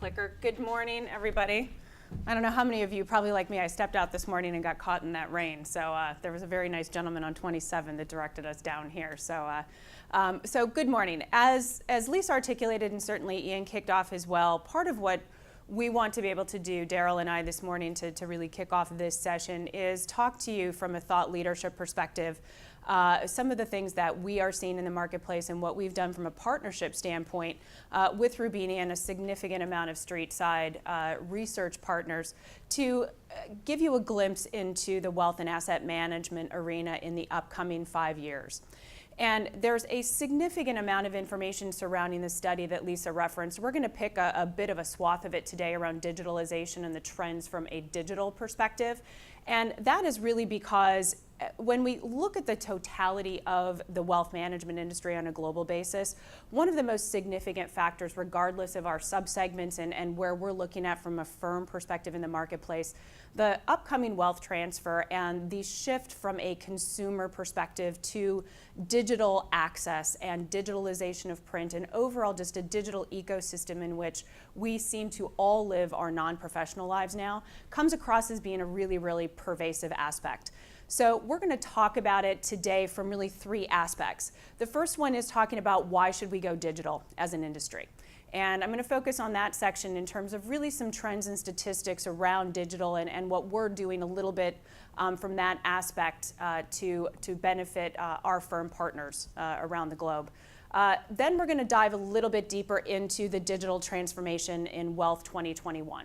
clicker. Good morning, everybody. I don't know how many of you, probably like me, I stepped out this morning and got caught in that rain. So there was a very nice gentleman on 27 that directed us down here. So good morning. As Lisa articulated, and certainly Ian kicked off as well, part of what we want to be able to do, Daryl and I this morning, to really kick off this session is talk to you from a thought leadership perspective. Some of the things that we are seeing in the marketplace and what we've done from a partnership standpoint with Roubini and a significant amount of street side research partners to give you a glimpse into the wealth and asset management arena in the upcoming 5 years. And there's a significant amount of information surrounding the study that Lisa referenced. We're going to pick a bit of a swath of it today around digitalization and the trends from a digital perspective. And that is really because when we look at the totality of the wealth management industry on a global basis, one of the most significant factors, regardless of our subsegments and where we're looking at from a firm perspective in the marketplace, the upcoming wealth transfer and the shift from a consumer perspective to digital access and digitalization of print and overall just a digital ecosystem in which we seem to all live our non-professional lives now comes across as being a really, really pervasive aspect. So we're going to talk about it today from really three aspects. The first one is talking about why should we go digital as an industry. And I'm going to focus on that section in terms of really some trends and statistics around digital and what we're doing a little bit from that aspect to benefit our firm partners around the globe. Then we're going to dive a little bit deeper into the digital transformation in Wealth 2021.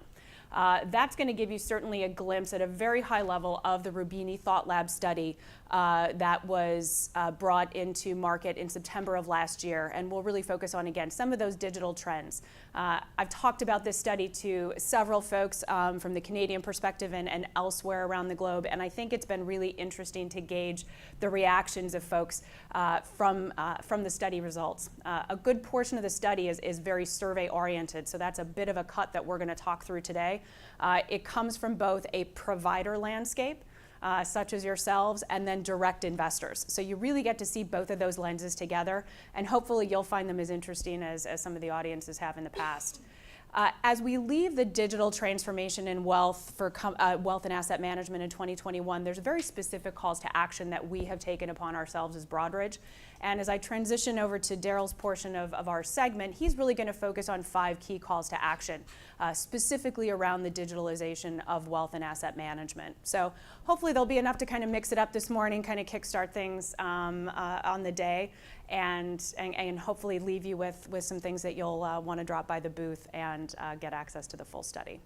That's going to give you certainly a glimpse at a very high level of the Roubini Thought Lab study that was brought into market in September of last year, and we'll really focus on, again, some of those digital trends. I've talked about this study to several folks from the Canadian perspective and elsewhere around the globe, and I think it's been really interesting to gauge the reactions of folks from the study results. A good portion of the study is very survey-oriented, so that's a bit of a cut that we're going to talk through today. It comes from both a provider landscape, such as yourselves, and then direct investors. So you really get to see both of those lenses together, and hopefully you'll find them as interesting as some of the audiences have in the past. As we leave the digital transformation in wealth for wealth and asset management in 2021, there's very specific calls to action that we have taken upon ourselves as Broadridge. And as I transition over to Daryl's portion of our segment, he's really going to focus on 5 key calls to action, specifically around the digitalization of wealth and asset management. So hopefully there'll be enough to kind of mix it up this morning, kind of kickstart things on the day, and hopefully leave you with some things that you'll want to drop by the booth and get access to the full study.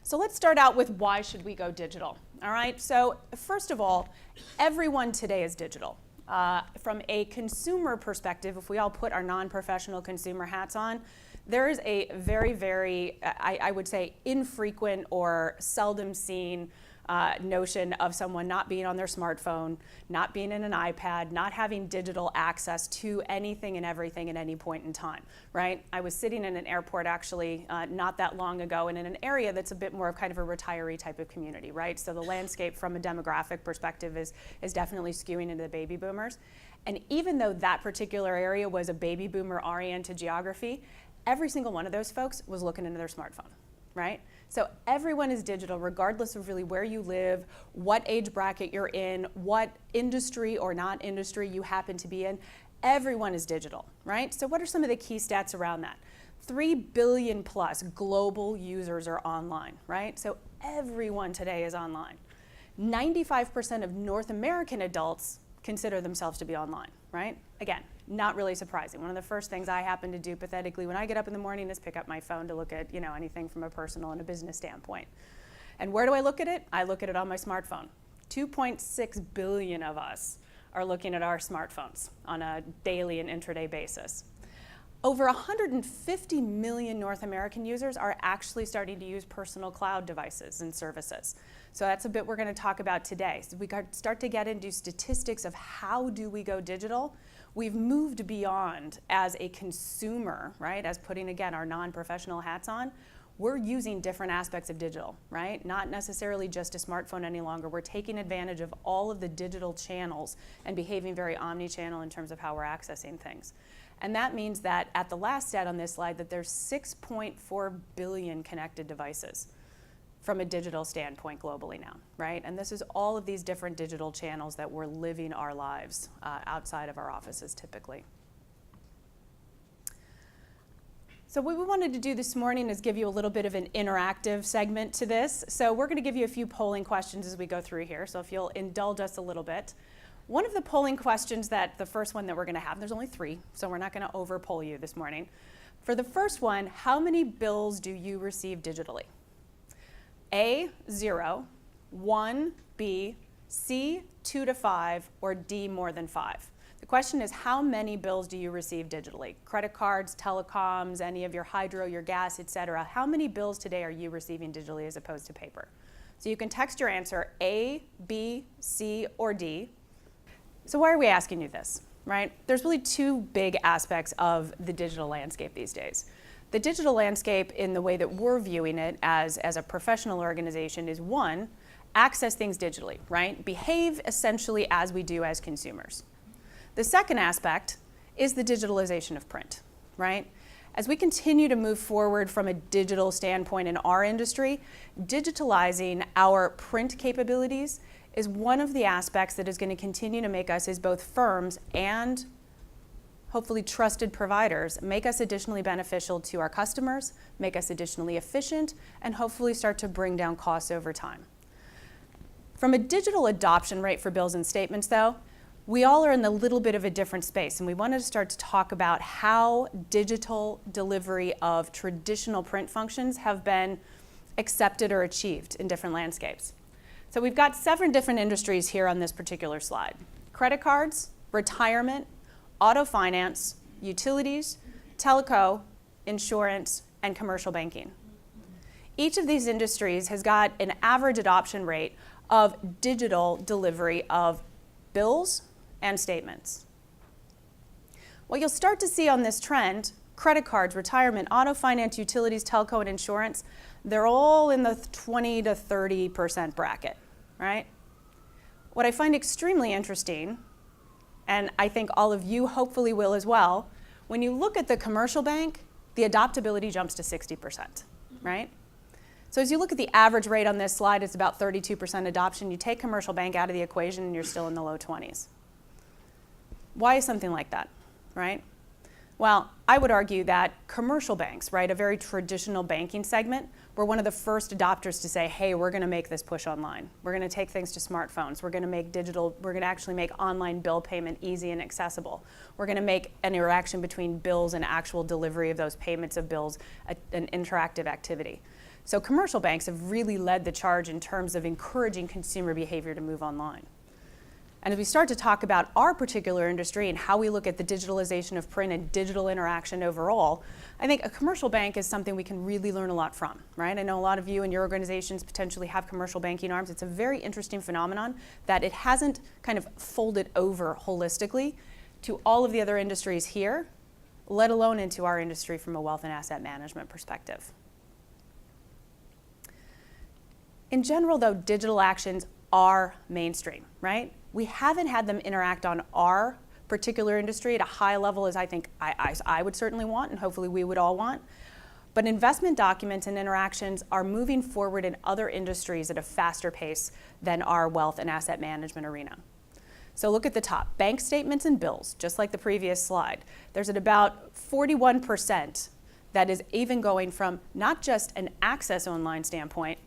So let's start out with why should we go digital? All right, so first of all, everyone today is digital. From a consumer perspective, if we all put our non-professional consumer hats on, there is a very, very, I would say, infrequent or seldom seen notion of someone not being on their smartphone, not being in an iPad, not having digital access to anything and everything at any point in time, right? I was sitting in an airport actually not that long ago and in an area that's a bit more of kind of a retiree type of community, right? So the landscape from a demographic perspective is definitely skewing into the baby boomers. And even though that particular area was a baby boomer oriented geography, every single one of those folks was looking into their smartphone, right? So everyone is digital, regardless of really where you live, what age bracket you're in, what industry or not industry you happen to be in. Everyone is digital, right? So what are some of the key stats around that? 3 billion plus global users are online, right? So everyone today is online. 95% of North American adults consider themselves to be online, right? Again, not really surprising. One of the first things I happen to do pathetically when I get up in the morning is pick up my phone to look at, anything from a personal and a business standpoint. And where do I look at it? I look at it on my smartphone. 2.6 billion of us are looking at our smartphones on a daily and intraday basis. Over 150 million North American users are actually starting to use personal cloud devices and services. So that's a bit we're going to talk about today. So we start to get into statistics of how do we go digital. We've moved beyond as a consumer, right, as putting, again, our non-professional hats on. We're using different aspects of digital, right? Not necessarily just a smartphone any longer. We're taking advantage of all of the digital channels and behaving very omni-channel in terms of how we're accessing things. And that means that at the last stat on this slide that there's 6.4 billion connected devices from a digital standpoint globally now, right? And this is all of these different digital channels that we're living our lives outside of our offices typically. So what we wanted to do this morning is give you a little bit of an interactive segment to this. So we're going to give you a few polling questions as we go through here. So if you'll indulge us a little bit. One of the polling questions the first one that we're going to have, there's only 3, so we're not going to over poll you this morning. For the first one, how many bills do you receive digitally? A, 0, 1, B, C, 2 to 5, or D, more than 5. The question is, how many bills do you receive digitally? Credit cards, telecoms, any of your hydro, your gas, etc. How many bills today are you receiving digitally as opposed to paper? So you can text your answer A, B, C, or D. So why are we asking you this, right? There's really 2 big aspects of the digital landscape these days. The digital landscape in the way that we're viewing it as a professional organization is 1, access things digitally, right? Behave essentially as we do as consumers. The second aspect is the digitalization of print, right? As we continue to move forward from a digital standpoint in our industry, digitalizing our print capabilities is one of the aspects that is going to continue to make us as both firms and hopefully trusted providers, make us additionally beneficial to our customers, make us additionally efficient, and hopefully start to bring down costs over time. From a digital adoption rate for bills and statements though, we all are in a little bit of a different space, and we wanted to start to talk about how digital delivery of traditional print functions have been accepted or achieved in different landscapes. So we've got 7 different industries here on this particular slide. Credit cards, retirement, auto finance, utilities, telco, insurance, and commercial banking. Each of these industries has got an average adoption rate of digital delivery of bills and statements. What you'll start to see on this trend, credit cards, retirement, auto finance, utilities, telco, and insurance, they're all in the 20 to 30% bracket, right? What I find extremely interesting, and I think all of you hopefully will as well, when you look at the commercial bank, the adoptability jumps to 60%, right? So as you look at the average rate on this slide, it's about 32% adoption. You take commercial bank out of the equation and you're still in the low 20s. Why is something like that, right? Well, I would argue that commercial banks, right, a very traditional banking segment, were one of the first adopters to say, hey, we're going to make this push online. We're going to take things to smartphones. We're going to make we're going to actually make online bill payment easy and accessible. We're going to make an interaction between bills and actual delivery of those payments of bills an interactive activity. So commercial banks have really led the charge in terms of encouraging consumer behavior to move online. And as we start to talk about our particular industry and how we look at the digitalization of print and digital interaction overall, I think a commercial bank is something we can really learn a lot from, right? I know a lot of you and your organizations potentially have commercial banking arms. It's a very interesting phenomenon that it hasn't kind of folded over holistically to all of the other industries here, let alone into our industry from a wealth and asset management perspective. In general, though, digital actions are mainstream, right? We haven't had them interact on our particular industry at a high level as I think I would certainly want, and hopefully we would all want. But investment documents and interactions are moving forward in other industries at a faster pace than our wealth and asset management arena. So look at the top, bank statements and bills, just like the previous slide. There's at about 41% that is even going from not just an access online standpoint,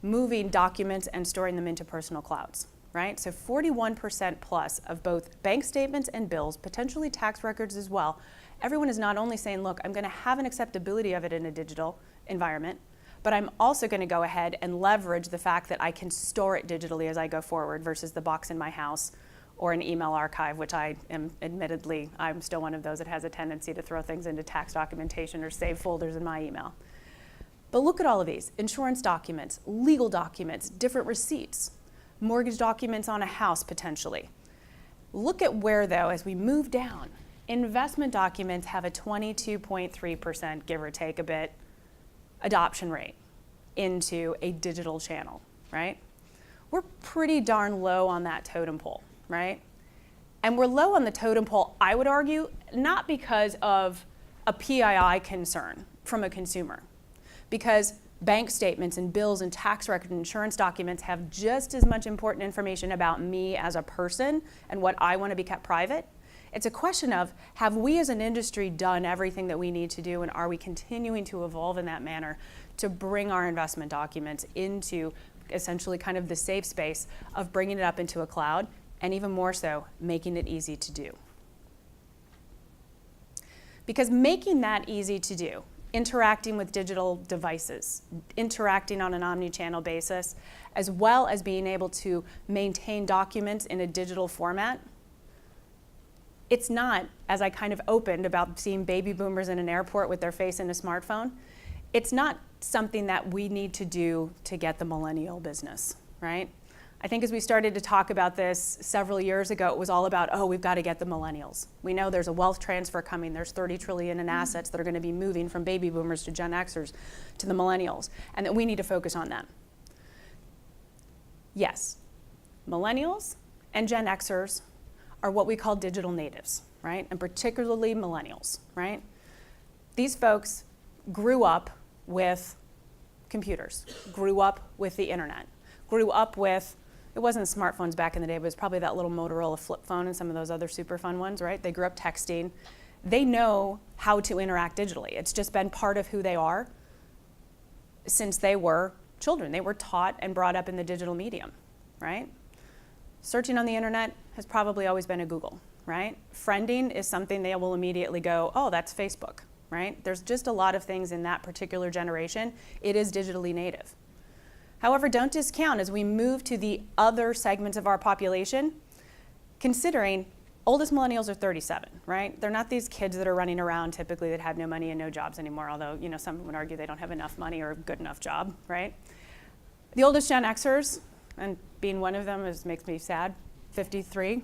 moving documents and storing them into personal clouds, right? So 41% plus of both bank statements and bills, potentially tax records as well. Everyone is not only saying, look, I'm going to have an acceptability of it in a digital environment, but I'm also going to go ahead and leverage the fact that I can store it digitally as I go forward versus the box in my house or an email archive, which I am admittedly, I'm still one of those that has a tendency to throw things into tax documentation or save folders in my email. But look at all of these, insurance documents, legal documents, different receipts, mortgage documents on a house potentially. Look at where though, as we move down, investment documents have a 22.3%, give or take a bit, adoption rate into a digital channel, right? We're pretty darn low on that totem pole, right? And we're low on the totem pole, I would argue, not because of a PII concern from a consumer, because bank statements and bills and tax records and insurance documents have just as much important information about me as a person and what I want to be kept private. It's a question of, have we as an industry done everything that we need to do, and are we continuing to evolve in that manner to bring our investment documents into essentially kind of the safe space of bringing it up into a cloud, and even more so, making it easy to do. Because making that easy to do, interacting with digital devices, interacting on an omni-channel basis, as well as being able to maintain documents in a digital format, it's not, as I kind of opened about seeing baby boomers in an airport with their face in a smartphone, it's not something that we need to do to get the millennial business, right? I think as we started to talk about this several years ago, it was all about, oh, we've got to get the millennials. We know there's a wealth transfer coming. There's 30 trillion in assets that are going to be moving from baby boomers to Gen Xers to the millennials, and that we need to focus on them. Yes, millennials and Gen Xers are what we call digital natives, right? And particularly millennials, right? These folks grew up with computers, grew up with the internet, grew up with, it wasn't smartphones back in the day, but it was probably that little Motorola flip phone and some of those other super fun ones, right? They grew up texting. They know how to interact digitally. It's just been part of who they are since they were children. They were taught and brought up in the digital medium, right? Searching on the internet has probably always been a Google, right? Friending is something they will immediately go, oh, that's Facebook, right? There's just a lot of things in that particular generation. It is digitally native. However, don't discount as we move to the other segments of our population, considering oldest millennials are 37, right? They're not these kids that are running around typically that have no money and no jobs anymore, although, you know, some would argue they don't have enough money or a good enough job, right? The oldest Gen Xers, and being one of them makes me sad, 53.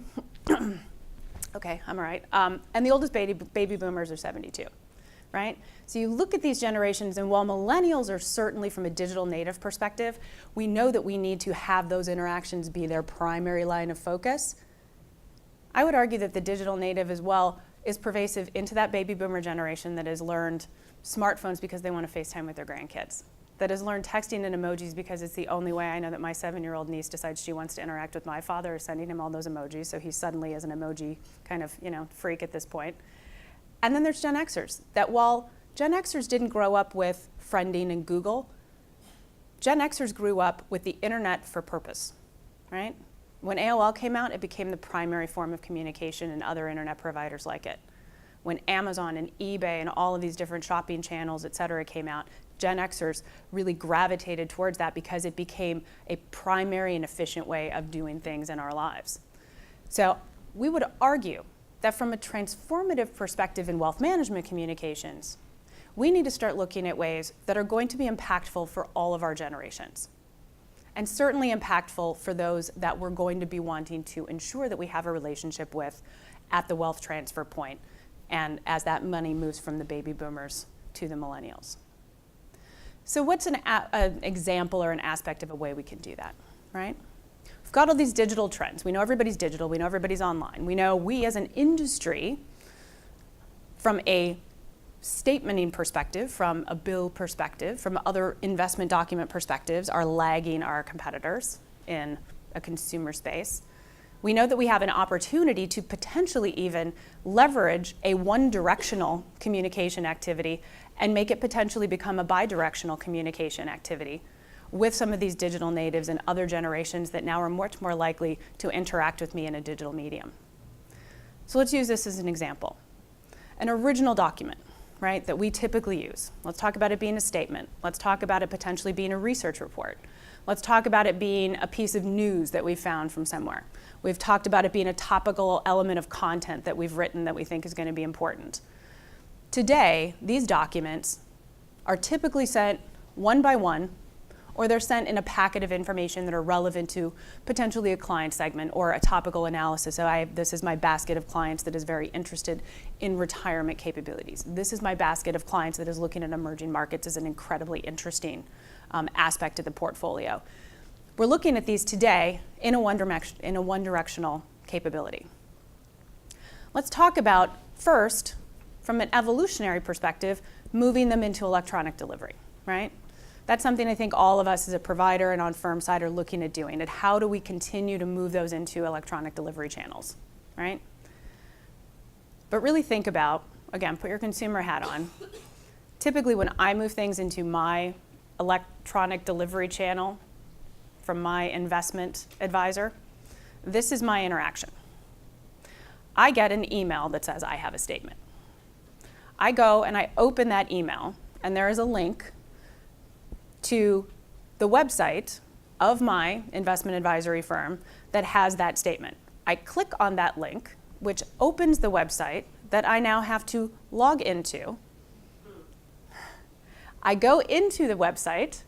Okay, I'm all right. And the oldest baby boomers are 72. Right? So you look at these generations, and while millennials are certainly from a digital native perspective, we know that we need to have those interactions be their primary line of focus. I would argue that the digital native as well is pervasive into that baby boomer generation that has learned smartphones because they want to FaceTime with their grandkids, that has learned texting and emojis because it's the only way I know that my 7-year-old niece decides she wants to interact with my father, is sending him all those emojis, so he suddenly is an emoji kind of, you know, freak at this point. And then there's Gen Xers, that while Gen Xers didn't grow up with friending and Google, Gen Xers grew up with the internet for purpose, right? When AOL came out, it became the primary form of communication, and other internet providers like it. When Amazon and eBay and all of these different shopping channels, et cetera, came out, Gen Xers really gravitated towards that because it became a primary and efficient way of doing things in our lives. So we would argue that from a transformative perspective in wealth management communications, we need to start looking at ways that are going to be impactful for all of our generations, and certainly impactful for those that we're going to be wanting to ensure that we have a relationship with at the wealth transfer point, and as that money moves from the baby boomers to the millennials. So what's an example or an aspect of a way we can do that, right? We've got all these digital trends. We know everybody's digital. We know everybody's online. We know we as an industry, from a statementing perspective, from a bill perspective, from other investment document perspectives, are lagging our competitors in a consumer space. We know that we have an opportunity to potentially even leverage a one-directional communication activity and make it potentially become a bi-directional communication activity with some of these digital natives and other generations that now are much more likely to interact with me in a digital medium. So let's use this as an example. An original document, right, that we typically use. Let's talk about it being a statement. Let's talk about it potentially being a research report. Let's talk about it being a piece of news that we found from somewhere. We've talked about it being a topical element of content that we've written that we think is going to be important. Today, these documents are typically sent one by one, or they're sent in a packet of information that are relevant to potentially a client segment or a topical analysis. So this is my basket of clients that is very interested in retirement capabilities. This is my basket of clients that is looking at emerging markets as an incredibly interesting aspect of the portfolio. We're looking at these today in a one-directional capability. let's talk about first, from an evolutionary perspective, moving them into electronic delivery, right? That's something I think all of us as a provider and on firm side are looking at doing. And how do we continue to move those into electronic delivery channels, right? But really think about, again, put your consumer hat on. Typically when I move things into my electronic delivery channel from my investment advisor, this is my interaction. I get an email that says I have a statement. I go and I open that email, and there is a link to the website of my investment advisory firm that has that statement. I click on that link, which opens the website that I now have to log into. I go into the website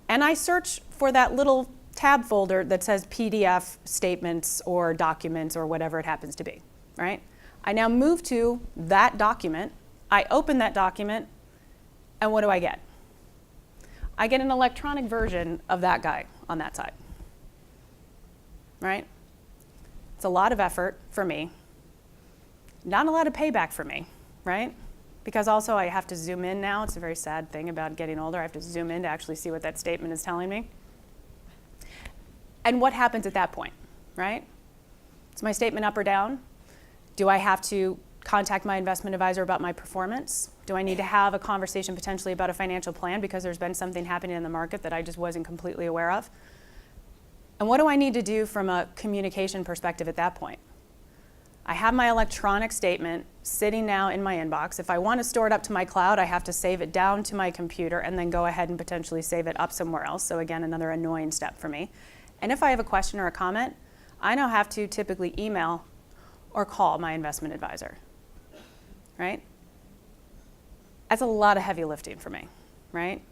and I search for that little tab folder that says PDF statements or documents or whatever it happens to be, right? I now move to that document, I open that document, and what do I get? I get an electronic version of that guy on that side, right? It's a lot of effort for me, not a lot of payback for me, right? Because also I have to zoom in now. It's a very sad thing about getting older. I have to zoom in to actually see what that statement is telling me. And what happens at that point, right? Is my statement up or down? Do I have to contact my investment advisor about my performance? Do I need to have a conversation potentially about a financial plan because there's been something happening in the market that I just wasn't completely aware of? And what do I need to do from a communication perspective at that point? I have my electronic statement sitting now in my inbox. If I want to store it up to my cloud, I have to save it down to my computer and then go ahead and potentially save it up somewhere else. So again, another annoying step for me. And if I have a question or a comment, I now have to typically email or call my investment advisor, right? That's a lot of heavy lifting for me, right?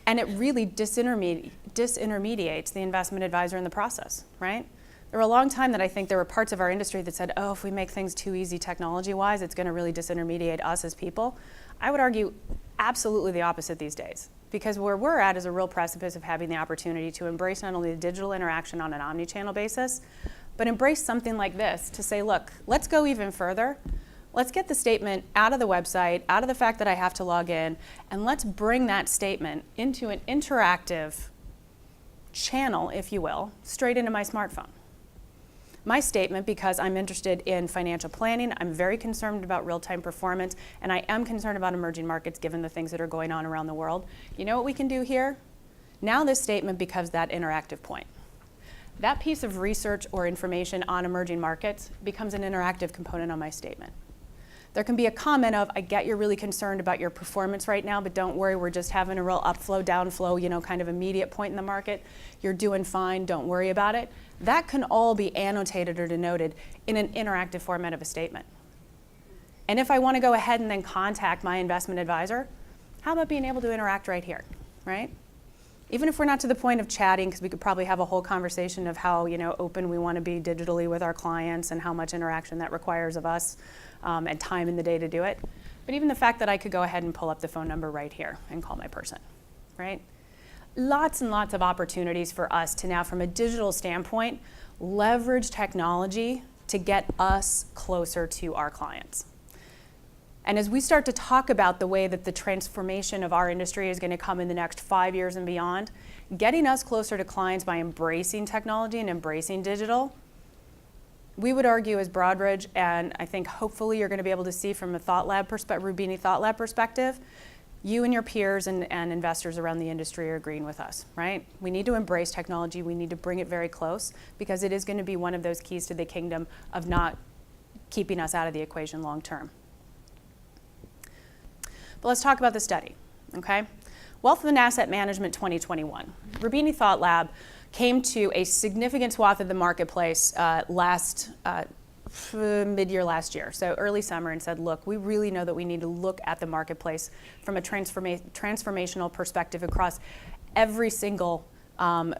And it really disintermediates the investment advisor in the process, right? There were a long time that I think there were parts of our industry that said, oh, if we make things too easy technology-wise, it's going to really disintermediate us as people. I would argue absolutely the opposite these days, because where we're at is a real precipice of having the opportunity to embrace not only the digital interaction on an omni-channel basis, but embrace something like this to say, look, let's go even further. Let's get the statement out of the website, out of the fact that I have to log in, and let's bring that statement into an interactive channel, if you will, straight into my smartphone. My statement, because I'm interested in financial planning, I'm very concerned about real-time performance, and I am concerned about emerging markets given the things that are going on around the world. You know what we can do here? Now this statement becomes that interactive point. That piece of research or information on emerging markets becomes an interactive component on my statement. There can be a comment of, I get you're really concerned about your performance right now, but don't worry, we're just having a real upflow, downflow, kind of immediate point in the market. You're doing fine, don't worry about it. That can all be annotated or denoted in an interactive format of a statement. And if I want to go ahead and then contact my investment advisor, how about being able to interact right here, right? Even if we're not to the point of chatting, because we could probably have a whole conversation of how open we want to be digitally with our clients and how much interaction that requires of us and time in the day to do it. But even the fact that I could go ahead and pull up the phone number right here and call my person, right? Lots and lots of opportunities for us to now, from a digital standpoint, leverage technology to get us closer to our clients. And as we start to talk about the way that the transformation of our industry is going to come in the next 5 years and beyond, getting us closer to clients by embracing technology and embracing digital, we would argue as Broadridge, and I think hopefully you're going to be able to see from a Roubini Thought Lab perspective, you and your peers and investors around the industry are agreeing with us, right? We need to embrace technology. We need to bring it very close because it is going to be one of those keys to the kingdom of not keeping us out of the equation long term. But let's talk about the study, okay? Wealth and Asset Management 2021. Roubini Thought Lab came to a significant swath of the marketplace mid-year last year, so early summer, and said, look, we really know that we need to look at the marketplace from a transformational perspective across every single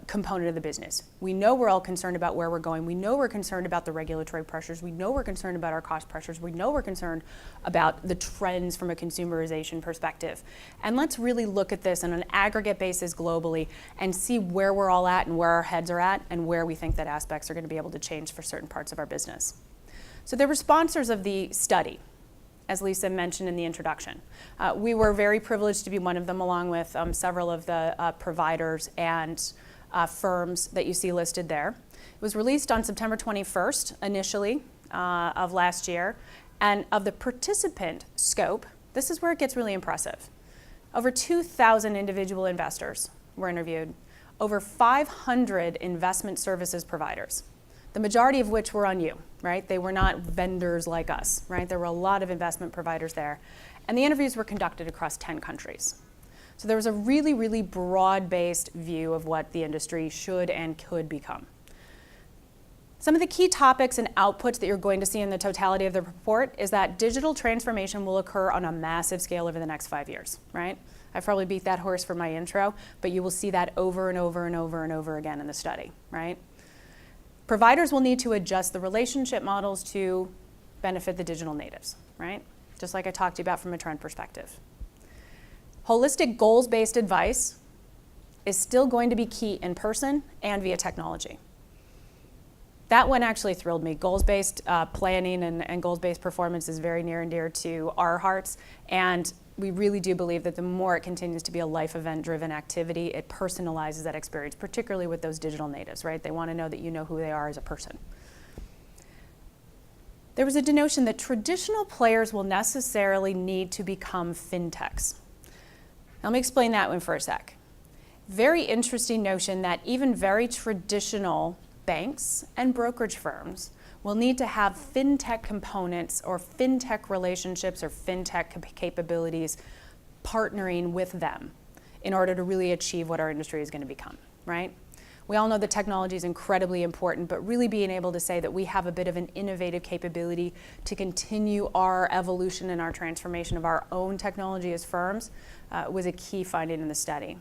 component of the business. We know we're all concerned about where we're going. We know we're concerned about the regulatory pressures. We know we're concerned about our cost pressures. We know we're concerned about the trends from a consumerization perspective. And let's really look at this on an aggregate basis globally and see where we're all at and where our heads are at and where we think that aspects are going to be able to change for certain parts of our business. So they were sponsors of the study, as Lisa mentioned in the introduction. We were very privileged to be one of them, along with several of the providers and firms that you see listed there. It was released on September 21st, initially, of last year. And of the participant scope, this is where it gets really impressive. Over 2,000 individual investors were interviewed, over 500 investment services providers, the majority of which were on you, right? They were not vendors like us, right? There were a lot of investment providers there. And the interviews were conducted across 10 countries. So there was a really, really broad-based view of what the industry should and could become. Some of the key topics and outputs that you're going to see in the totality of the report is that digital transformation will occur on a massive scale over the next 5 years, right? I've probably beat that horse for my intro, but you will see that over and over and over and over again in the study, right? Providers will need to adjust the relationship models to benefit the digital natives, right? Just like I talked to you about from a trend perspective. Holistic goals-based advice is still going to be key in person and via technology. That one actually thrilled me. Goals-based planning and goals-based performance is very near and dear to our hearts, and we really do believe that the more it continues to be a life event-driven activity, it personalizes that experience, particularly with those digital natives, right? They want to know that you know who they are as a person. There was a denotion that traditional players will necessarily need to become fintechs. Now, let me explain that one for a sec. Very interesting notion that even very traditional banks and brokerage firms will need to have fintech components or fintech relationships or fintech capabilities partnering with them in order to really achieve what our industry is going to become, right? We all know that technology is incredibly important, but really being able to say that we have a bit of an innovative capability to continue our evolution and our transformation of our own technology as firms was a key finding in the study.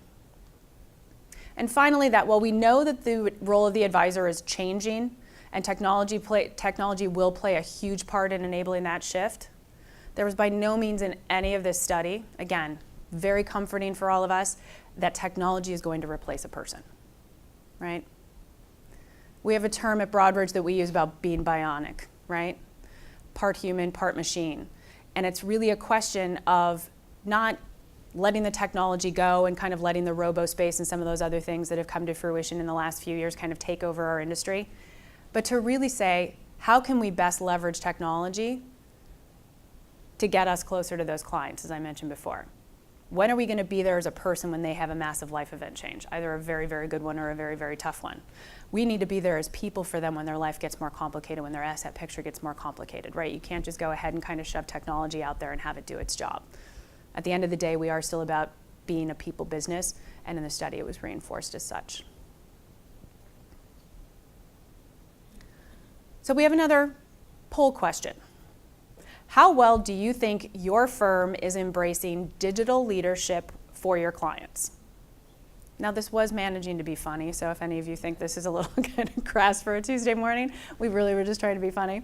And finally, that while we know that the role of the advisor is changing and technology will play a huge part in enabling that shift, there was by no means in any of this study, again, very comforting for all of us, that technology is going to replace a person, right? We have a term at Broadridge that we use about being bionic, right? Part human, part machine. And it's really a question of not letting the technology go and kind of letting the robo space and some of those other things that have come to fruition in the last few years kind of take over our industry, but to really say, how can we best leverage technology to get us closer to those clients, as I mentioned before? When are we going to be there as a person when they have a massive life event change, either a very, very good one or a very, very tough one? We need to be there as people for them when their life gets more complicated, when their asset picture gets more complicated, right? You can't just go ahead and kind of shove technology out there and have it do its job. At the end of the day, we are still about being a people business, and in the study it was reinforced as such. So we have another poll question. How well do you think your firm is embracing digital leadership for your clients? Now, this was managing to be funny, so if any of you think this is a little kind of crass for a Tuesday morning, we really were just trying to be funny.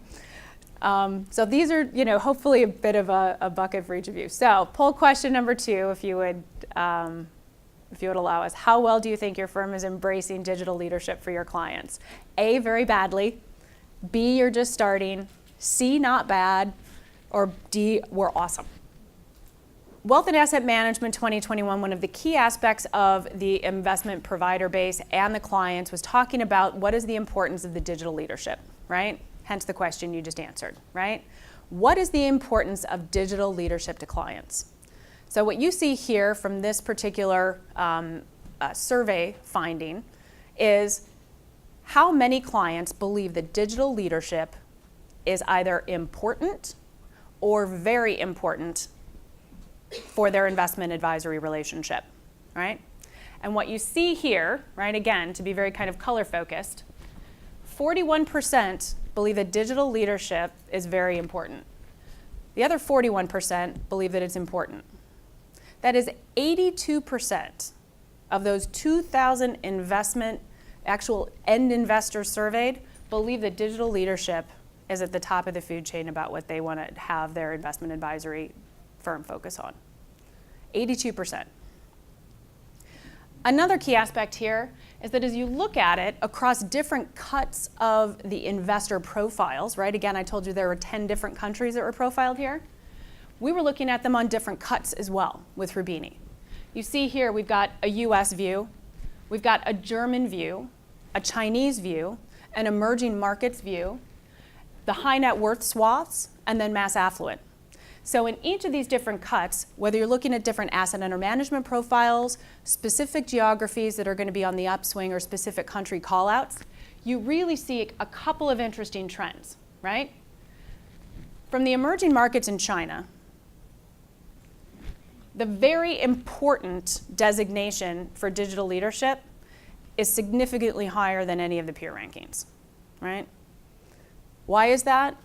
So these are, hopefully a bit of a bucket for each of you. So poll question number 2, if you would allow us. How well do you think your firm is embracing digital leadership for your clients? A, very badly. B, you're just starting. C, not bad. Or D, we're awesome. Wealth and Asset Management 2021, one of the key aspects of the investment provider base and the clients was talking about what is the importance of the digital leadership, right? Hence the question you just answered, right? What is the importance of digital leadership to clients? So what you see here from this particular survey finding is how many clients believe that digital leadership is either important or very important for their investment advisory relationship, right? And what you see here, right, again, to be very kind of color focused, 41% believe that digital leadership is very important. The other 41% believe that it's important. That is 82% of those 2,000 actual end investors surveyed believe that digital leadership is at the top of the food chain about what they want to have their investment advisory firm focus on. 82%. Another key aspect here is that as you look at it across different cuts of the investor profiles, right? Again, I told you there were 10 different countries that were profiled here. We were looking at them on different cuts as well with Roubini. You see here we've got a US view, we've got a German view, a Chinese view, an emerging markets view, the high net worth swaths, and then mass affluent. So in each of these different cuts, whether you're looking at different asset under management profiles, specific geographies that are going to be on the upswing, or specific country callouts, you really see a couple of interesting trends, right? From the emerging markets in China, the very important designation for digital leadership is significantly higher than any of the peer rankings, right? Why is that?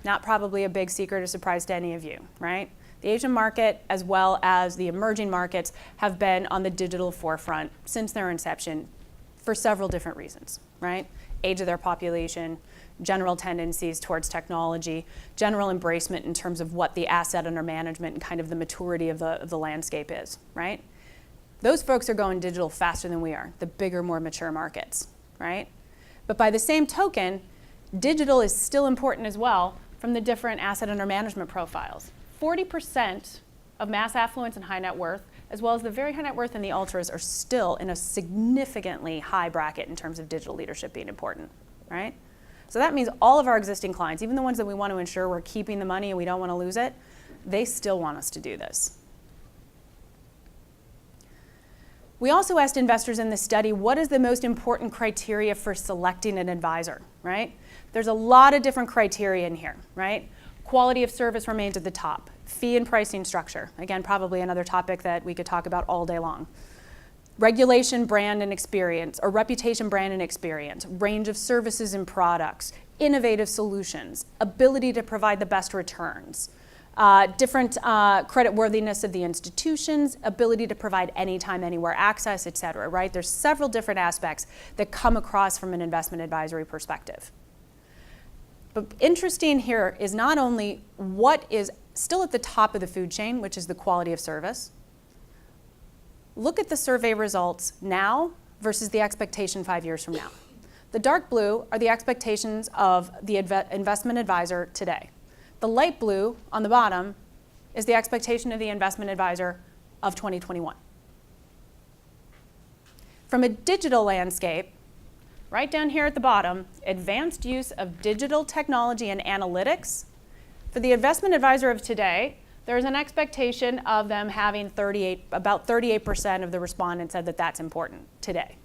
Not probably a big secret or surprise to any of you, right? The Asian market, as well as the emerging markets, have been on the digital forefront since their inception for several different reasons, right? Age of their population, general tendencies towards technology, general embracement in terms of what the asset under management and kind of the maturity of the landscape is, right? Those folks are going digital faster than we are, the bigger, more mature markets, right? But by the same token, digital is still important as well from the different asset under management profiles. 40% of mass affluence and high net worth, as well as the very high net worth and the ultras, are still in a significantly high bracket in terms of digital leadership being important, right? So that means all of our existing clients, even the ones that we want to ensure we're keeping the money and we don't want to lose it, they still want us to do this. We also asked investors in this study, what is the most important criteria for selecting an advisor, right? There's a lot of different criteria in here, right? Quality of service remains at the top. Fee and pricing structure, again, probably another topic that we could talk about all day long. Regulation, brand, and experience, or reputation, brand, and experience, range of services and products, innovative solutions, ability to provide the best returns, different credit worthiness of the institutions, ability to provide anytime, anywhere access, et cetera, right? There's several different aspects that come across from an investment advisory perspective. But interesting here is not only what is still at the top of the food chain, which is the quality of service. Look at the survey results now versus the expectation 5 years from now. The dark blue are the expectations of the investment advisor today. The light blue on the bottom is the expectation of the investment advisor of 2021. From a digital landscape, right down here at the bottom, advanced use of digital technology and analytics. For the investment advisor of today, there's an expectation of them having about 38% of the respondents said that that's important today.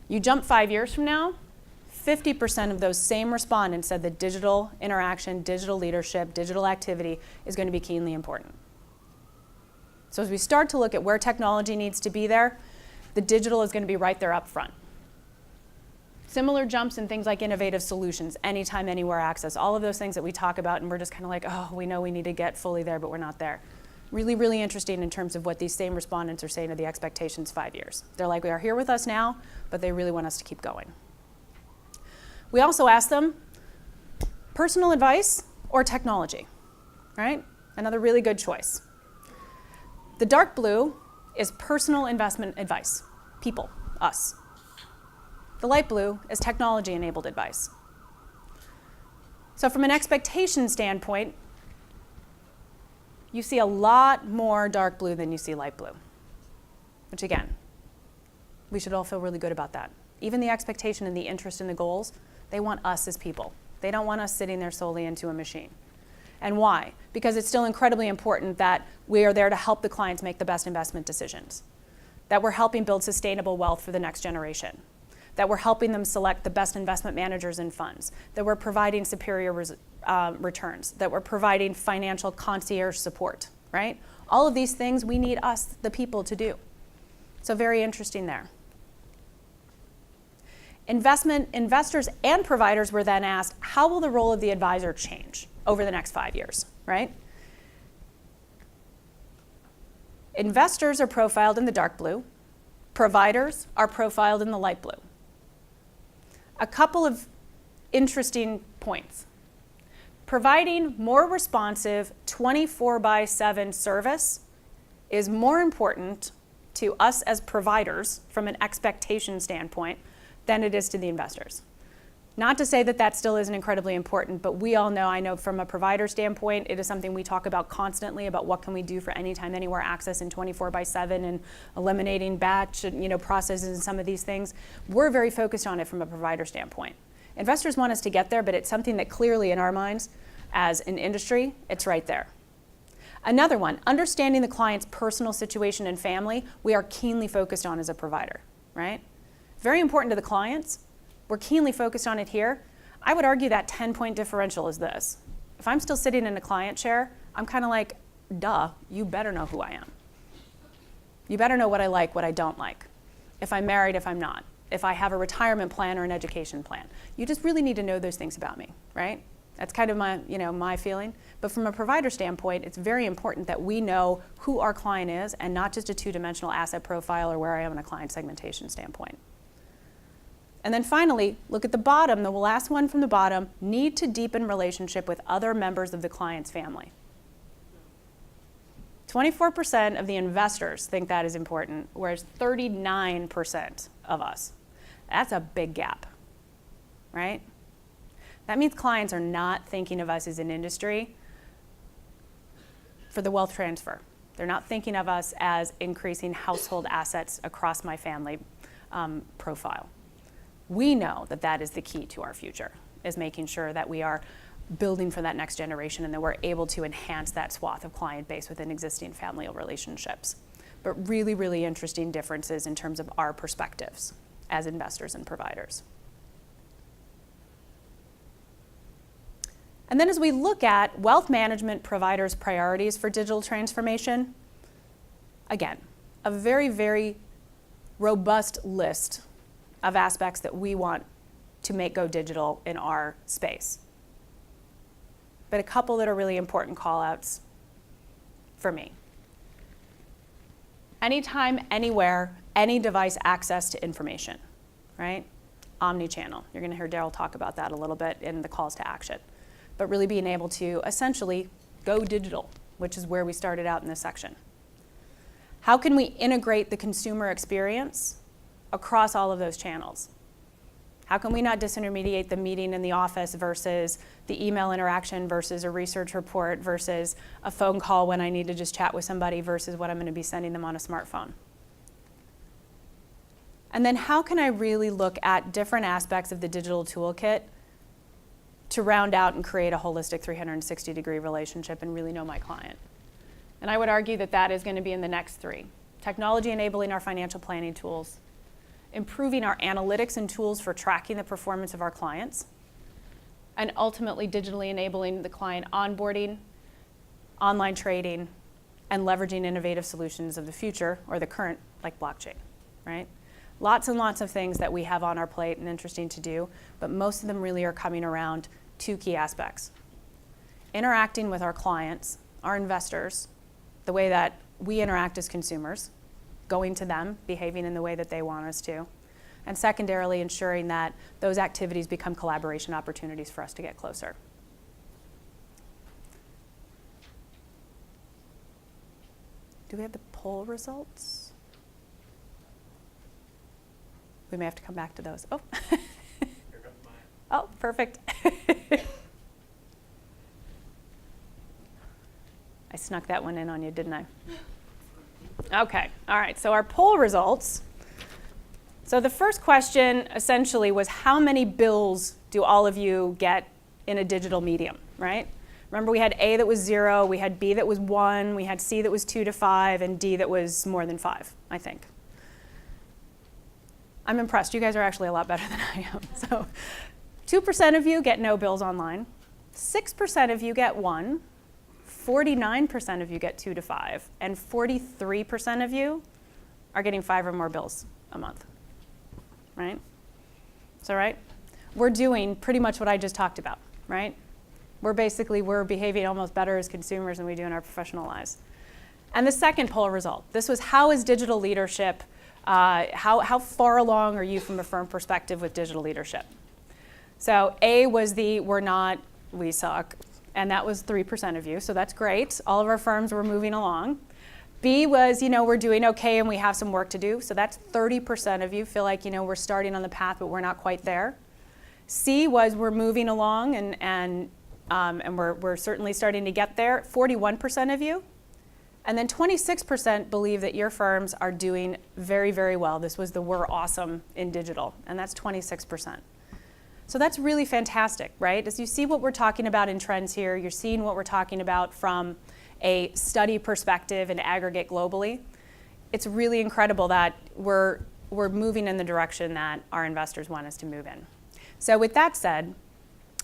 You jump 5 years from now, 50% of those same respondents said that digital interaction, digital leadership, digital activity is going to be keenly important. So as we start to look at where technology needs to be there, the digital is going to be right there up front. Similar jumps in things like innovative solutions, anytime, anywhere access, all of those things that we talk about and we're just kind of like, oh, we know we need to get fully there, but we're not there. Really, really interesting in terms of what these same respondents are saying of the expectations 5 years. They're like, we are here with us now, but they really want us to keep going. We also asked them, personal advice or technology, right? Another really good choice. The dark blue is personal investment advice, people, us. The light blue is technology-enabled advice. So from an expectation standpoint, you see a lot more dark blue than you see light blue, which again, we should all feel really good about that. Even the expectation and the interest in the goals, they want us as people. They don't want us sitting there solely into a machine. And why? Because it's still incredibly important that we are there to help the clients make the best investment decisions, that we're helping build sustainable wealth for the next generation, that we're helping them select the best investment managers and funds, that we're providing superior returns, that we're providing financial concierge support, right? All of these things we need us, the people, to do. So very interesting there. Investors and providers were then asked, how will the role of the advisor change over the next 5 years, right? Investors are profiled in the dark blue. Providers are profiled in the light blue. A couple of interesting points. Providing more responsive 24/7 service is more important to us as providers from an expectation standpoint than it is to the investors. Not to say that that still isn't incredibly important, but we all know, I know from a provider standpoint, it is something we talk about constantly about what can we do for anytime, anywhere access in 24/7 and eliminating batch processes and some of these things. We're very focused on it from a provider standpoint. Investors want us to get there, but it's something that clearly in our minds, as an industry, it's right there. Another one, understanding the client's personal situation and family, we are keenly focused on as a provider, right? Very important to the clients. We're keenly focused on it here. I would argue that 10-point differential is this. If I'm still sitting in a client chair, I'm kind of like, duh, you better know who I am. You better know what I like, what I don't like. If I'm married, if I'm not. If I have a retirement plan or an education plan. You just really need to know those things about me, right? That's kind of my feeling. But from a provider standpoint, it's very important that we know who our client is and not just a two-dimensional asset profile or where I am in a client segmentation standpoint. And then finally, look at the bottom, the last one from the bottom, need to deepen relationship with other members of the client's family. 24% of the investors think that is important, whereas 39% of us. That's a big gap, right? That means clients are not thinking of us as an industry for the wealth transfer. They're not thinking of us as increasing household assets across my family profile. We know that that is the key to our future, is making sure that we are building for that next generation and that we're able to enhance that swath of client base within existing familial relationships. But really, really interesting differences in terms of our perspectives as investors and providers. And then as we look at wealth management providers' priorities for digital transformation, again, a very, very robust list of aspects that we want to make go digital in our space. But a couple that are really important call-outs for me. Anytime, anywhere, any device access to information, right? Omni-channel. You're gonna hear Daryl talk about that a little bit in the calls to action. But really being able to essentially go digital, which is where we started out in this section. How can we integrate the consumer experience across all of those channels? How can we not disintermediate the meeting in the office versus the email interaction versus a research report versus a phone call when I need to just chat with somebody versus what I'm going to be sending them on a smartphone? And then how can I really look at different aspects of the digital toolkit to round out and create a holistic 360-degree relationship and really know my client? And I would argue that that is going to be in the next three. Technology enabling our financial planning tools, improving our analytics and tools for tracking the performance of our clients, and ultimately digitally enabling the client onboarding, online trading, and leveraging innovative solutions of the future or the current, like blockchain, right? Lots and lots of things that we have on our plate and interesting to do, but most of them really are coming around two key aspects. Interacting with our clients, our investors, the way that we interact as consumers, going to them, behaving in the way that they want us to, and secondarily ensuring that those activities become collaboration opportunities for us to get closer. Do we have the poll results? We may have to come back to those. Oh, Here comes mine. Oh, perfect. I snuck that one in on you, didn't I? Okay, all right, so our poll results. So the first question essentially was how many bills do all of you get in a digital medium, right? Remember we had A that was 0, we had B that was 1, we had C that was 2 to 5, and D that was more than 5, I think. I'm impressed, you guys are actually a lot better than I am. So 2% of you get no bills online, 6% of you get 1, 49% of you get 2 to 5, and 43% of you are getting 5 or more bills a month, right? So, right? We're doing pretty much what I just talked about, right? We're behaving almost better as consumers than we do in our professional lives. And the second poll result, this was how is digital leadership, how far along are you from a firm perspective with digital leadership? So A was the we're not, we suck. And that was 3% of you, so that's great. All of our firms were moving along. B was, we're doing okay and we have some work to do. So that's 30% of you feel like, we're starting on the path, but we're not quite there. C was we're moving along and we're certainly starting to get there, 41% of you. And then 26% believe that your firms are doing very, very well. This was the we're awesome in digital, and that's 26%. So that's really fantastic, right? As you see what we're talking about in trends here, you're seeing what we're talking about from a study perspective and aggregate globally. It's really incredible that we're moving in the direction that our investors want us to move in. So with that said,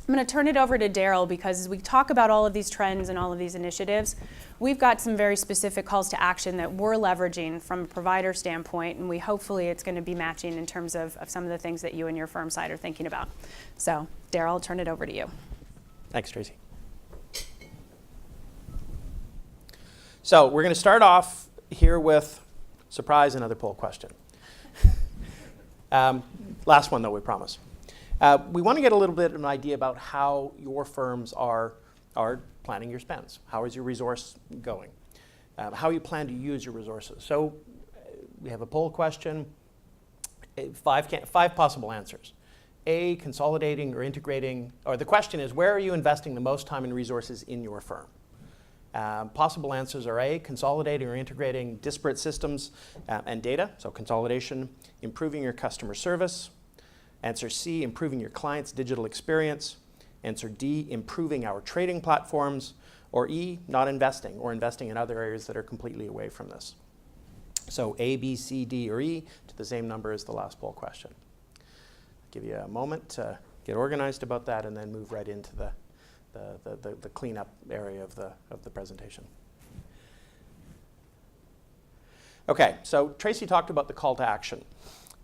I'm going to turn it over to Daryl, because as we talk about all of these trends and all of these initiatives, we've got some very specific calls to action that we're leveraging from a provider standpoint, and hopefully it's going to be matching in terms of some of the things that you and your firm side are thinking about. So Daryl, I'll turn it over to you. Thanks, Tracy. So we're going to start off here with, surprise, another poll question. Last one, though, we promise. We want to get a little bit of an idea about how your firms are planning your spends. How is your resource going? How you plan to use your resources. So we have a poll question, five possible answers. A, consolidating or integrating, or the question is, where are you investing the most time and resources in your firm? Possible answers are A, consolidating or integrating disparate systems and data, so consolidation, improving your customer service. Answer C, improving your client's digital experience. Answer D, improving our trading platforms. Or E, not investing, or investing in other areas that are completely away from this. So A, B, C, D, or E to the same number as the last poll question. I'll give you a moment to get organized about that and then move right into the cleanup area of the presentation. Okay, so Tracy talked about the call to action.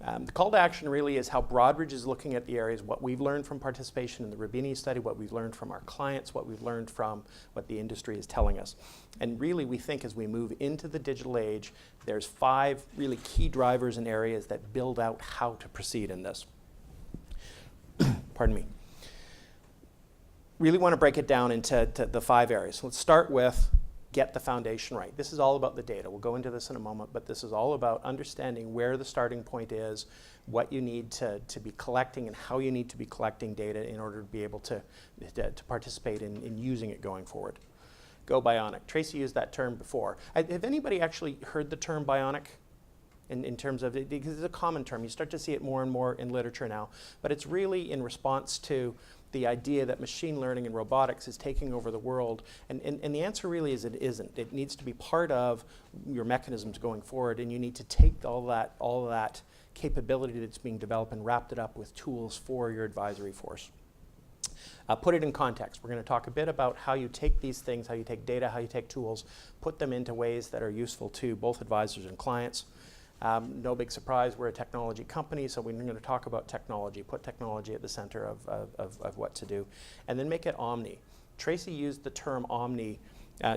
The call to action really is how Broadridge is looking at the areas, what we've learned from participation in the Rubini study, what we've learned from our clients, what we've learned from what the industry is telling us. And really we think as we move into the digital age, there's 5 really key drivers and areas that build out how to proceed in this. Pardon me. Really want to break it down into the 5 areas. Let's start with get the foundation right. This is all about the data. We'll go into this in a moment, but this is all about understanding where the starting point is, what you need to be collecting and how you need to be collecting data in order to be able to participate in using it going forward. Go bionic. Tracy used that term before. Have anybody actually heard the term bionic in terms of it? Because it's a common term. You start to see it more and more in literature now, but it's really in response to the idea that machine learning and robotics is taking over the world, and the answer really is it isn't. It needs to be part of your mechanisms going forward, and you need to take all that capability that's being developed and wrapped it up with tools for your advisory force. Put it in context. We're going to talk a bit about how you take these things, how you take data, how you take tools, put them into ways that are useful to both advisors and clients. No big surprise, we're a technology company, so we're going to talk about technology, put technology at the center of what to do, and then make it omni. Tracy used the term omni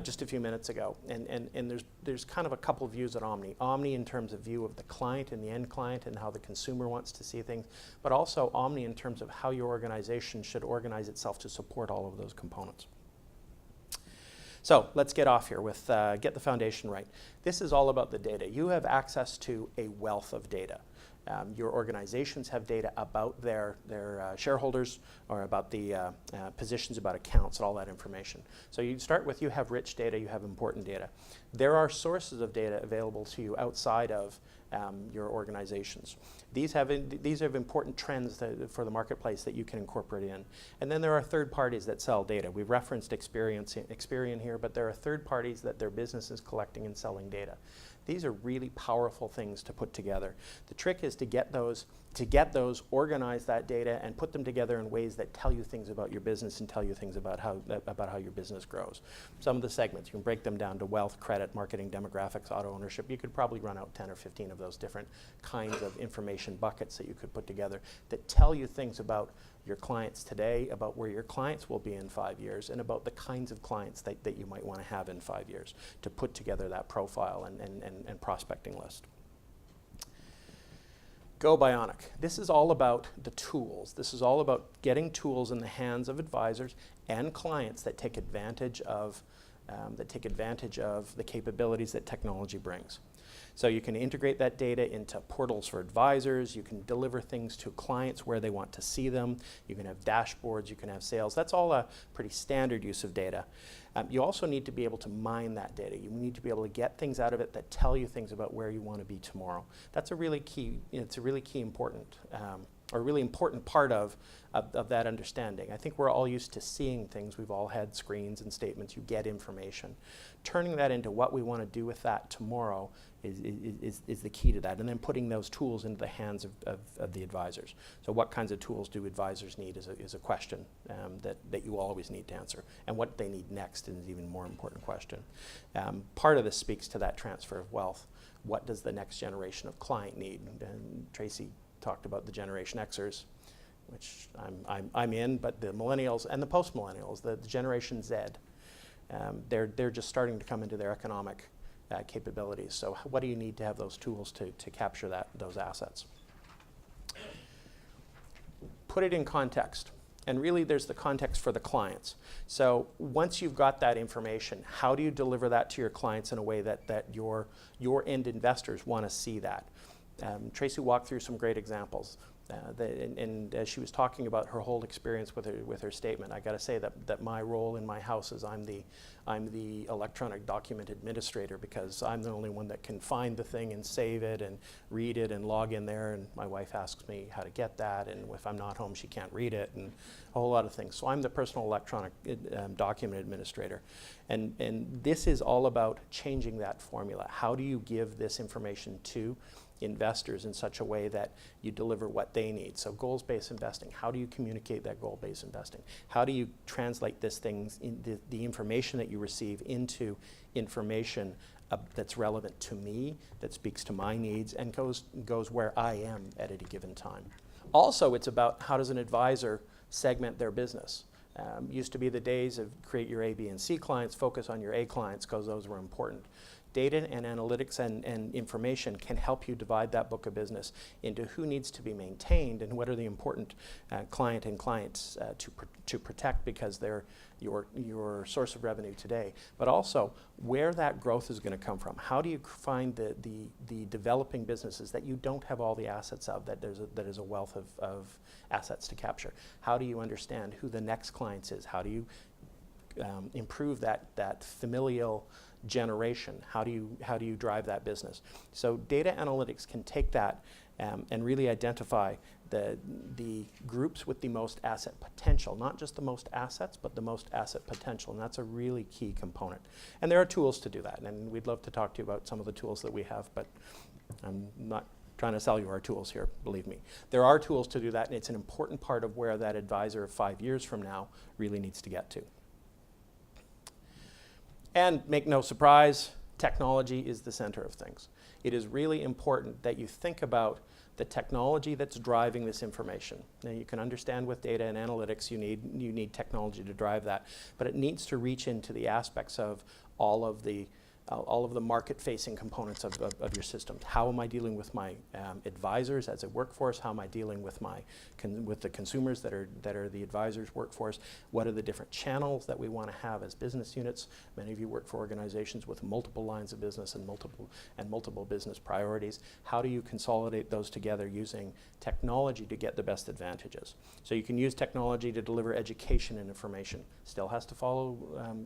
just a few minutes ago, and there's kind of a couple of views at omni. Omni in terms of view of the client and the end client and how the consumer wants to see things, but also omni in terms of how your organization should organize itself to support all of those components. So let's get off here with get the foundation right. This is all about the data. You have access to a wealth of data. Your organizations have data about their shareholders or about the positions, about accounts, and all that information. So you start with you have rich data, you have important data. There are sources of data available to you outside of your organizations. These have important trends for the marketplace that you can incorporate in. And then there are third parties that sell data. We've referenced Experian here, but there are third parties that their business is collecting and selling data. These are really powerful things to put together. The trick is to get those, organize that data, and put them together in ways that tell you things about your business and tell you things about how your business grows. Some of the segments, you can break them down to wealth, credit, marketing, demographics, auto ownership. You could probably run out 10 or 15 of those different kinds of information buckets that you could put together that tell you things about your clients today, about where your clients will be in 5 years, and about the kinds of clients that you might want to have in 5 years to put together that profile and prospecting list. Go bionic. This is all about the tools. This is all about getting tools in the hands of advisors and clients that take advantage of that take advantage of the capabilities that technology brings. So you can integrate that data into portals for advisors, you can deliver things to clients where they want to see them, you can have dashboards, you can have sales. That's all a pretty standard use of data. You also need to be able to mine that data. You need to be able to get things out of it that tell you things about where you want to be tomorrow. That's a really key, it's a really key important, or really important part of that understanding. I think we're all used to seeing things. We've all had screens and statements. You get information. Turning that into what we want to do with that tomorrow is the key to that. And then putting those tools into the hands of the advisors. So what kinds of tools do advisors need is a question that you always need to answer. And what they need next is an even more important question. Part of this speaks to that transfer of wealth. What does the next generation of client need? And Tracy talked about the Generation Xers, which I'm in, but the millennials and the post-millennials, the Generation Z, they're just starting to come into their economic capabilities. So what do you need to have those tools to capture those assets? Put it in context. And really there's the context for the clients. So once you've got that information, how do you deliver that to your clients in a way that your end investors want to see that? Tracy walked through some great examples. And as she was talking about her whole experience with her statement, I got to say that my role in my house is I'm the electronic document administrator, because I'm the only one that can find the thing and save it and read it and log in there, and my wife asks me how to get that, and if I'm not home she can't read it, and a whole lot of things. So I'm the personal electronic document administrator. And this is all about changing that formula. How do you give this information to investors in such a way that you deliver what they need? So goals-based investing, how do you communicate that goal-based investing? How do you translate this things, in the information that you receive, into information that's relevant to me, that speaks to my needs, and goes where I am at any given time? Also, it's about how does an advisor segment their business. Used to be the days of create your A, B, and C clients, focus on your A clients, because those were important. Data and analytics and information can help you divide that book of business into who needs to be maintained and what are the important clients to protect, because they're your source of revenue today. But also where that growth is going to come from. How do you find the developing businesses that you don't have all the assets of, that there's a wealth of assets to capture? How do you understand who the next clients is? How do you improve that familial generation? How do you drive that business? So data analytics can take that and really identify the groups with the most asset potential, not just the most assets, but the most asset potential, and that's a really key component. And there are tools to do that, and we'd love to talk to you about some of the tools that we have, but I'm not trying to sell you our tools here, believe me. There are tools to do that, and it's an important part of where that advisor of 5 years from now really needs to get to. And make no surprise, technology is the center of things. It is really important that you think about the technology that's driving this information. Now you can understand with data and analytics you need technology to drive that, but it needs to reach into the aspects of all of the market-facing components of your systems. How am I dealing with my advisors as a workforce? How am I dealing with with the consumers that are the advisors' workforce? What are the different channels that we want to have as business units? Many of you work for organizations with multiple lines of business and multiple business priorities. How do you consolidate those together using technology to get the best advantages? So you can use technology to deliver education and information. Still has to follow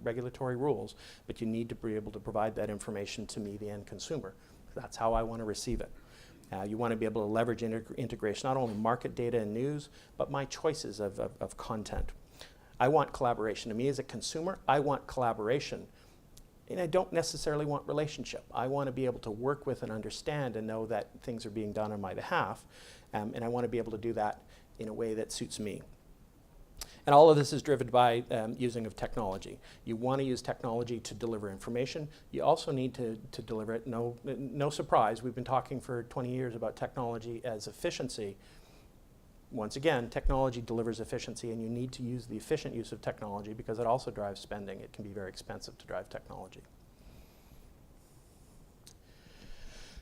regulatory rules, but you need to be able to provide that information to me, the end consumer. That's how I want to receive it. You want to be able to leverage integration, not only market data and news, but my choices of content. I want collaboration. To me as a consumer, I want collaboration. And I don't necessarily want relationship. I want to be able to work with and understand and know that things are being done on my behalf. And I want to be able to do that in a way that suits me. And all of this is driven by using of technology. You want to use technology to deliver information. You also need to deliver it. No surprise, we've been talking for 20 years about technology as efficiency. Once again, technology delivers efficiency, and you need to use the efficient use of technology because it also drives spending. It can be very expensive to drive technology.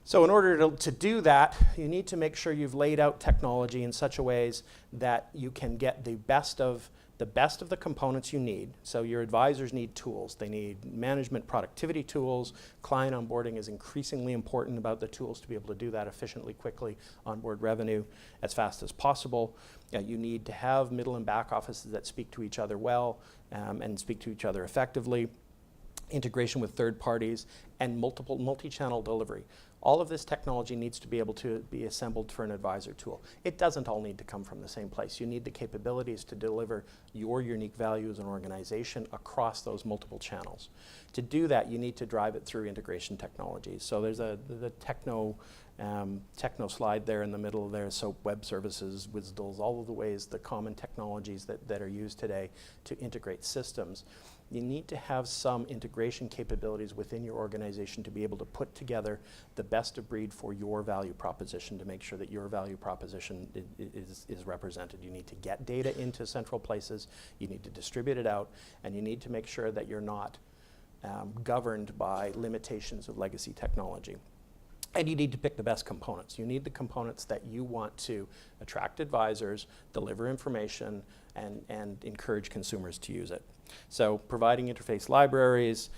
So in order to do that, you need to make sure you've laid out technology in such a ways that you can get the best of the components you need. So your advisors need tools. They need management productivity tools. Client onboarding is increasingly important about the tools to be able to do that efficiently, quickly, onboard revenue as fast as possible. You need to have middle and back offices that speak to each other well and speak to each other effectively. Integration with third parties, and multi-channel delivery. All of this technology needs to be able to be assembled for an advisor tool. It doesn't all need to come from the same place. You need the capabilities to deliver your unique value as an organization across those multiple channels. To do that, you need to drive it through integration technologies. So there's the techno slide there in the middle there, so web services, WSDLs, all of the ways, the common technologies that are used today to integrate systems. You need to have some integration capabilities within your organization to be able to put together the best of breed for your value proposition, to make sure that your value proposition is represented. You need to get data into central places, you need to distribute it out, and you need to make sure that you're not governed by limitations of legacy technology. And you need to pick the best components. You need the components that you want to attract advisors, deliver information, and encourage consumers to use it. So providing interface libraries,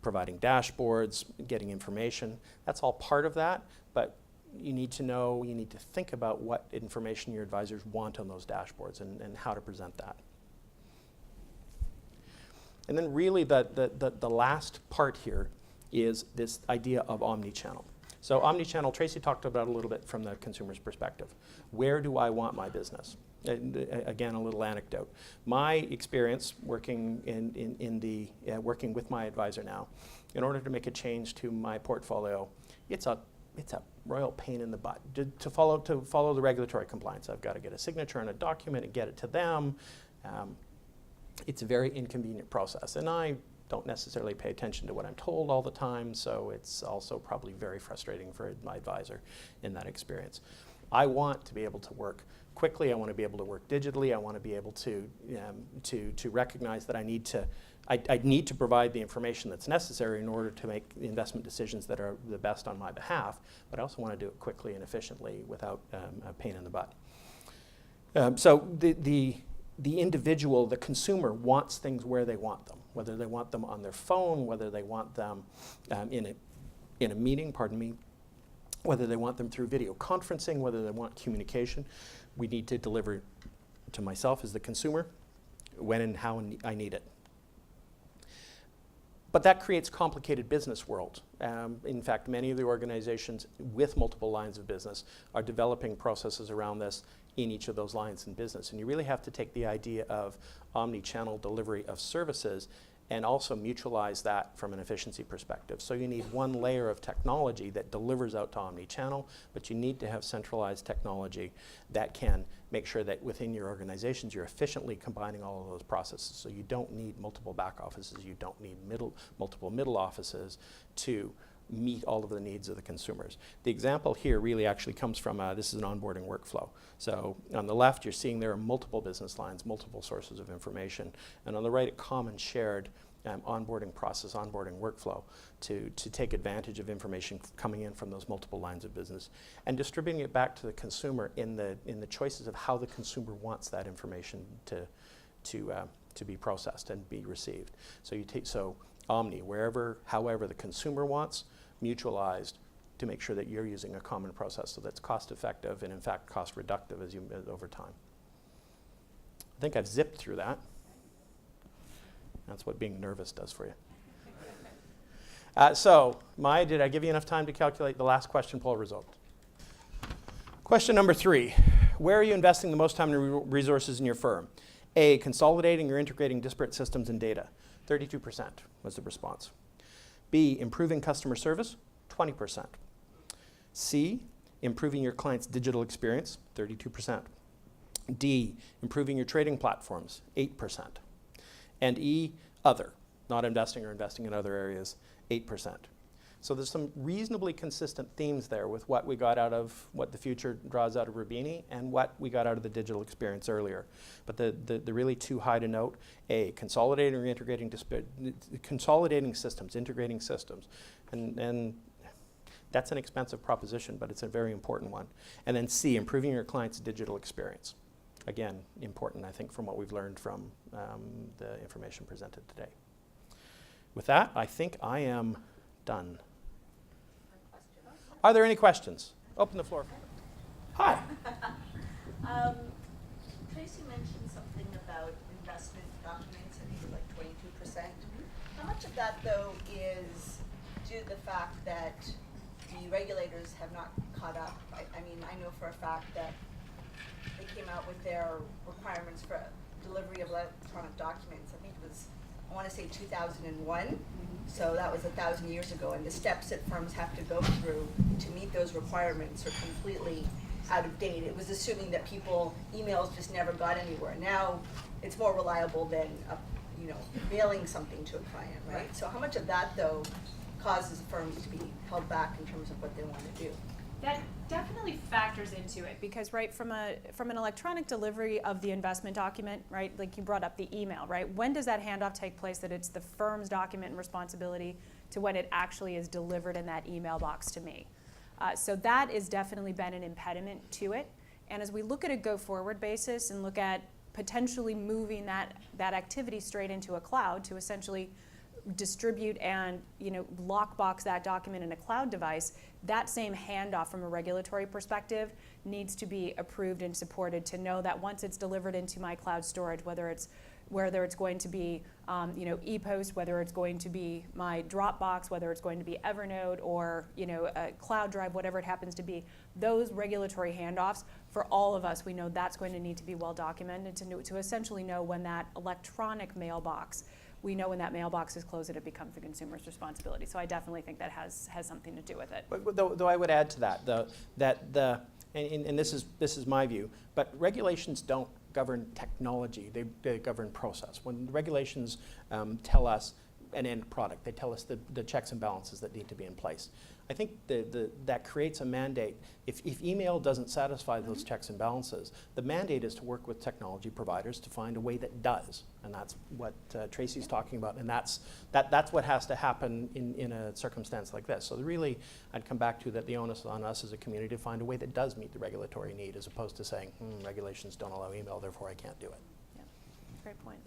providing dashboards, getting information, that's all part of that, but you need to know, you need to think about what information your advisors want on those dashboards and how to present that. And then really the last part here is this idea of omni-channel. So omni-channel, Tracy talked about a little bit from the consumer's perspective. Where do I want my business? Again, a little anecdote. My experience working working with my advisor now, in order to make a change to my portfolio, it's a royal pain in the butt to follow the regulatory compliance. I've got to get a signature on a document and get it to them. It's a very inconvenient process, and I don't necessarily pay attention to what I'm told all the time, so it's also probably very frustrating for my advisor in that experience. I want to be able to work quickly. I want to be able to work digitally. I want to be able to recognize that I need to provide the information that's necessary in order to make investment decisions that are the best on my behalf, but I also want to do it quickly and efficiently without a pain in the butt. So the individual, the consumer, wants things where they want them, whether they want them on their phone, whether they want them in a meeting, whether they want them through video conferencing, whether they want communication. We need to deliver to myself as the consumer when and how I need it. But that creates complicated business world. In fact, many of the organizations with multiple lines of business are developing processes around this in each of those lines in business. And you really have to take the idea of omni-channel delivery of services and also mutualize that from an efficiency perspective. So you need one layer of technology that delivers out to omni-channel, but you need to have centralized technology that can make sure that within your organizations you're efficiently combining all of those processes. So you don't need multiple back offices, you don't need multiple middle offices to meet all of the needs of the consumers. The example here really actually comes from, this is an onboarding workflow. So on the left you're seeing there are multiple business lines, multiple sources of information, and on the right a common shared onboarding process, onboarding workflow to take advantage of information coming in from those multiple lines of business and distributing it back to the consumer in the choices of how the consumer wants that information to be processed and be received. So you take Omni, however the consumer wants, mutualized to make sure that you're using a common process so that's cost effective and in fact cost reductive over time. I think I've zipped through that. That's what being nervous does for you. Did I give you enough time to calculate the last question poll result? Question number 3, where are you investing the most time and resources in your firm? A, consolidating or integrating disparate systems and data. 32% was the response. B, improving customer service, 20%. C, improving your client's digital experience, 32%. D, improving your trading platforms, 8%. And E, other, not investing or investing in other areas, 8%. So there's some reasonably consistent themes there with what we got out of what the future draws out of Rubini and what we got out of the digital experience earlier. But the really too high to note, A, consolidating or integrating, consolidating systems, integrating systems. And That's an expensive proposition, but it's a very important one. And then C, improving your client's digital experience. Again, important, I think, from what we've learned from the information presented today. With that, I think I am done. Are there any questions? Open the floor. Hi. Tracy mentioned something about investment documents, I think it was like 22%. How much of that, though, is due to the fact that the regulators have not caught up? I mean, I know for a fact that they came out with their requirements for delivery of electronic documents. I think it was, I want to say 2001. So that was 1,000 years ago, and the steps that firms have to go through to meet those requirements are completely out of date. It was assuming that emails just never got anywhere. Now it's more reliable than mailing something to a client, right? So how much of that, though, causes firms to be held back in terms of what they want to do? That definitely factors into it because, right, from an electronic delivery of the investment document, right, like you brought up the email, right, when does that handoff take place that it's the firm's document and responsibility to when it actually is delivered in that email box to me? So that has definitely been an impediment to it. And as we look at a go-forward basis and look at potentially moving that activity straight into a cloud to essentially distribute and lockbox that document in a cloud device, that same handoff from a regulatory perspective needs to be approved and supported to know that once it's delivered into my cloud storage, whether it's going to be ePost, whether it's going to be my Dropbox, whether it's going to be Evernote or a cloud drive, whatever it happens to be, those regulatory handoffs for all of us, we know that's going to need to be well documented to essentially know when that electronic mailbox, we know when that mailbox is closed that it becomes the consumer's responsibility. So I definitely think that has something to do with it. But though I would add to that, and this is my view, but regulations don't govern technology, they govern process. When regulations tell us an end product, they tell us the checks and balances that need to be in place. I think that creates a mandate. If email doesn't satisfy those checks and balances, the mandate is to work with technology providers to find a way that does. And that's what Tracy's talking about. And that's what has to happen in a circumstance like this. So really, I'd come back to that the onus is on us as a community to find a way that does meet the regulatory need, as opposed to saying, regulations don't allow email, therefore I can't do it. Yeah, great point.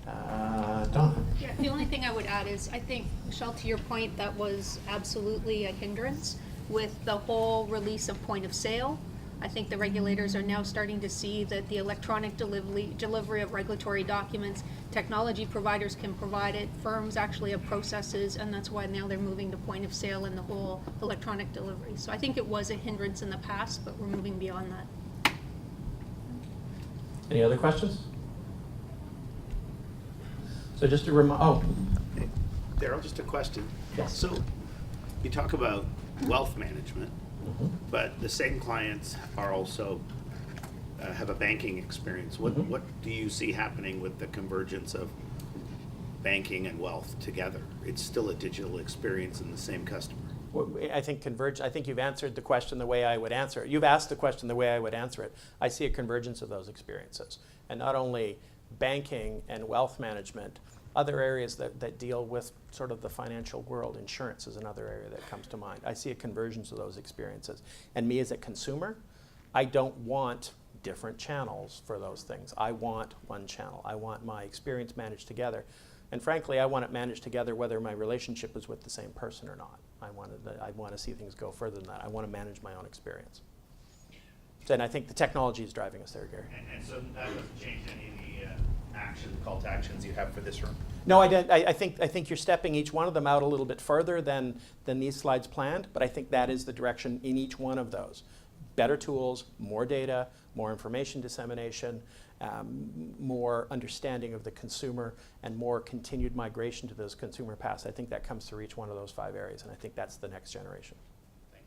Donna. Yeah, the only thing I would add is I think, Michelle, to your point, that was absolutely a hindrance with the whole release of point of sale. I think the regulators are now starting to see that the electronic delivery of regulatory documents, technology providers can provide it, firms actually have processes, and that's why now they're moving to point of sale and the whole electronic delivery. So I think it was a hindrance in the past, but we're moving beyond that. Any other questions? So just to Daryl, just a question. Yes. So you talk about wealth management, Mm-hmm. but the same clients are also have a banking experience. What do you see happening with the convergence of banking and wealth together? It's still a digital experience in the same customer. I think I think you've answered the question the way I would answer it. You've asked the question the way I would answer it. I see a convergence of those experiences. And not only banking and wealth management, other areas that deal with sort of the financial world. Insurance is another area that comes to mind. I see a convergence of those experiences. And me as a consumer, I don't want different channels for those things. I want one channel. I want my experience managed together. And frankly, I want it managed together whether my relationship is with the same person or not. I want to see things go further than that. I want to manage my own experience. And I think the technology is driving us there, Gary. And so that doesn't change any of the call to actions you have for this room? No, I think you're stepping each one of them out a little bit further than these slides planned, but I think that is the direction in each one of those. Better tools, more data, more information dissemination, more understanding of the consumer, and more continued migration to those consumer paths. I think that comes through each one of those 5 areas, and I think that's the next generation. Thank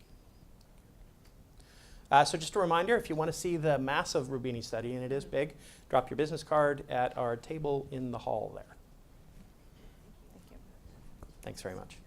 you. So just a reminder, if you want to see the massive Rubini study, and it is big, drop your business card at our table in the hall there. Thank you. Thanks very much.